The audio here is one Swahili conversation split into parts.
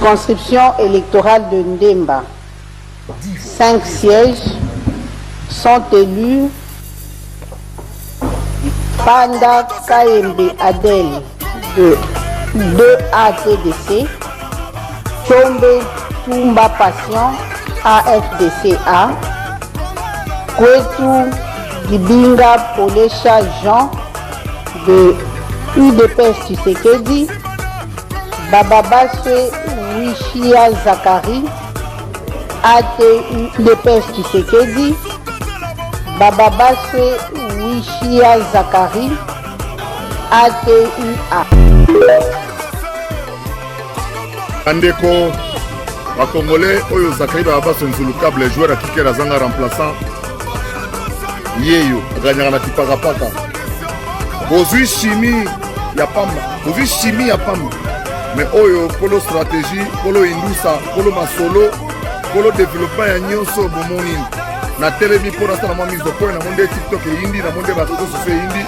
Circonscription électorale de Ndemba. 5 sièges sont élus. Panda Kaembe Adel de 2ATDC, Tombe Tumba Passion AFDCA, Kwetu Dibinga Polesha Jean de UDPS Tshisekedi, Bababase Wishia Zakari ATU UDPS Tshisekedi, Bababase Wishia Zakari ATUA. Andeko wa Congolais oyo Zakari Bababase Nzulukable joueur à Kike Razanga remplaçant Yeyo gagnant na Kipakapaka. Bozui chimie ya pamba, bozui chimie ya pamba. Mais oyo polo stratégie, polo indusa, polo masolo, polo développement ya nyonso bomoni. Na telemi pour l'instant na mise au point na monde TikTok et hindi na monde ba réseaux sociaux hindi.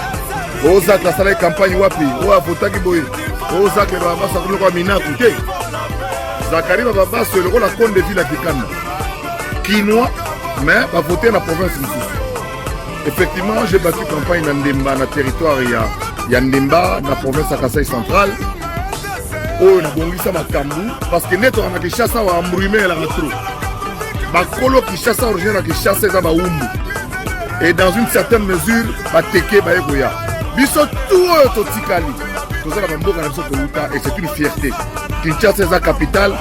Oza la salle campagne wapi? Oa fotaki boy. Oza ke ba basa ko kwa minaku te. Zakari Bababase le rôle à compte de ville à Kikanda. Kinois mais va voter na province Moussou. Effectivement, j'ai battu campagne dans Ndemba na territoire ya Ndemba na province à Kasai centrale. Oh na bongisa makambu parce que neto na Kinshasa wa ambrumé la retro. Bakolo Kinshasa originaire à Kinshasa za baumbu. Et dans une certaine mesure, bateke baekoya. Biso tout totikali. Tozala bamboka na biso toluta et c'est une fierté. Kinshasa za capitale,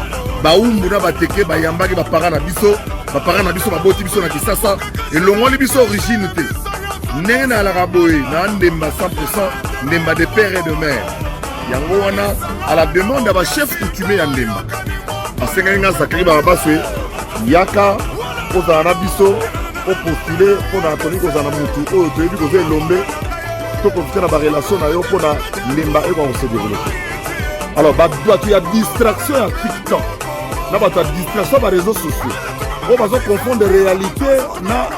baumbu na bateke bayambaki bapara na biso, bapara na biso baboti biso na Kinshasa et longoli biso origine te. Nena la raboy na Ndemba 100%, Ndemba de père et de mère. Yango wana à la demande de chef coutumier ya Ndemba. Asenga Zakari Bababase yaka kozala biso pour postuler pour Anthony kozala mutu oyo toyebi kozala lombe to profiter na ba relation na yo pour Ndemba et qu'on se développer. Alors tu as distraction à TikTok. Na ba ta distraction par réseaux sociaux. On va se confondre réalité na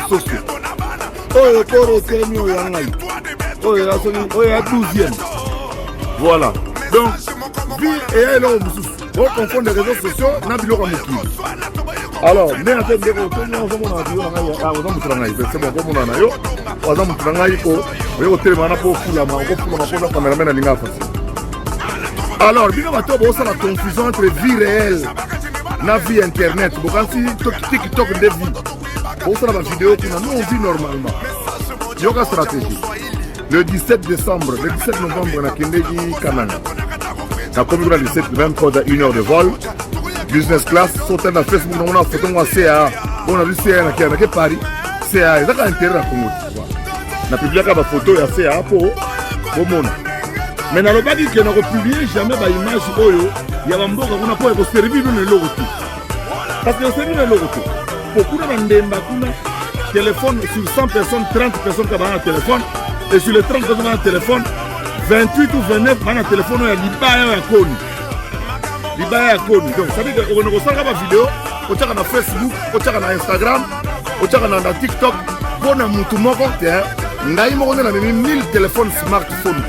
sociaux. Oyo koro temi o yangai. Oyo la soni oyo 12e. Voilà. Donc vie et elle on confond les réseaux sociaux na biloko mokili. Alors, mais en fait, c'est bon, alors, bien sûr, la confusion entre vie réelle et vie internet. TikTok de vie. Pour ça, la vidéo qu'on a, nous, on vit normalement. Il y a une stratégie. Le 17 décembre, le 17 novembre, on a Kendegi Kananga. La commune a 17, 23 à 1 heure de vol. Business class, sauté dans Facebook, on a photo de CA. On a vu CA qui est à Paris. CA, il y a un intérêt à Congo. On a publié la photo de CA pour le monde. Mais dans le bas, on n'a publié jamais d'image. Il y a un mot qu'on a pour servir le logo. Parce que c'est le logo. Beaucoup de téléphone sur 100 personnes, 30 personnes qui ont un téléphone. Et sur les 30 personnes qui ont un téléphone, 28 ou 29 ont un téléphone qui a un code. Donc ça veut dire qu'on reçoit ma vidéo, on tient na Facebook, on tient na Instagram, on tient na TikTok, on a mutu moko te. Ngai moko na 1000 téléphones smartphones.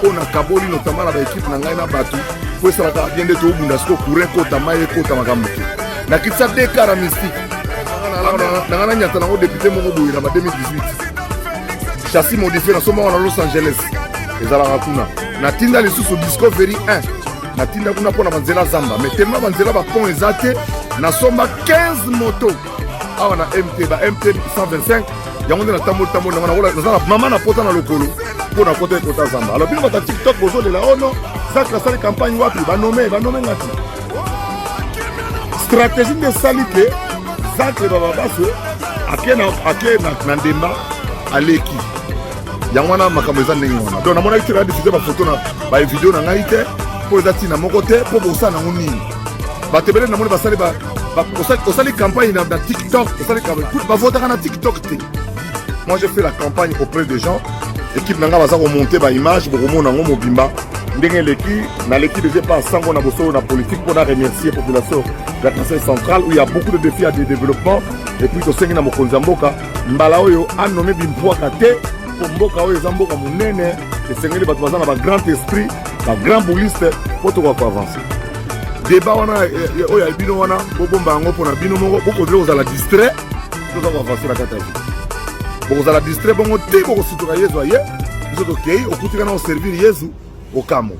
On a kaboli notamment la équipe na ngai na batu. Pour ça la bien de tout bunda sko courir kota maye kota makambo. Na kitsa de cara mystique. Na na nyata na député moko boyi na 2018. Chassis modifié na somo na Los Angeles. Ezala rakuna. Na tinda les sous Discovery 1. Natinda kuna pona banzela zamba mais tellement banzela ba pont ezate na somba 15 motos awa na MT ba MT 125 yango na tambo na wala mama na pota na lokolo pona kota kota zamba alors bino ba TikTok bozo de la ono Zakra sali campagne wapi ba nommer ngati stratégie de salite Zakra Bababase akena Ndemba aleki yango na makambo eza ndenge wana donc na mona kitira diffuser ba photo na ba vidéo na ngai te pour les attirer à mon côté pour bosser dans mon ligne. Batebele na moni basali ba osali campagne dans TikTok, osali campagne tout ba voter na TikTok te. Moi j'ai fait la campagne auprès des gens, équipe nanga baza remonter ba image pour mona ngo mobimba. Ndenge leki na leki déjà pas sango na bosso na politique pour remercier la population de la Kasai centrale où il y a beaucoup de défis à développement et puis to sengi na mokonza mboka mbala oyo a nommé bimpwa kate pour mboka oyo zamboka munene et sengi bato baza na ba grand esprit un grand bouliste pour tout avancer. débat wana oyo ya bino wana bobomba yango mpona bino moko bokozela kozala distrait toza koavance na kati ya vie bokozala distrait bongo te bokosituka yezu aye biso tokei okutikana koservir yezu okambo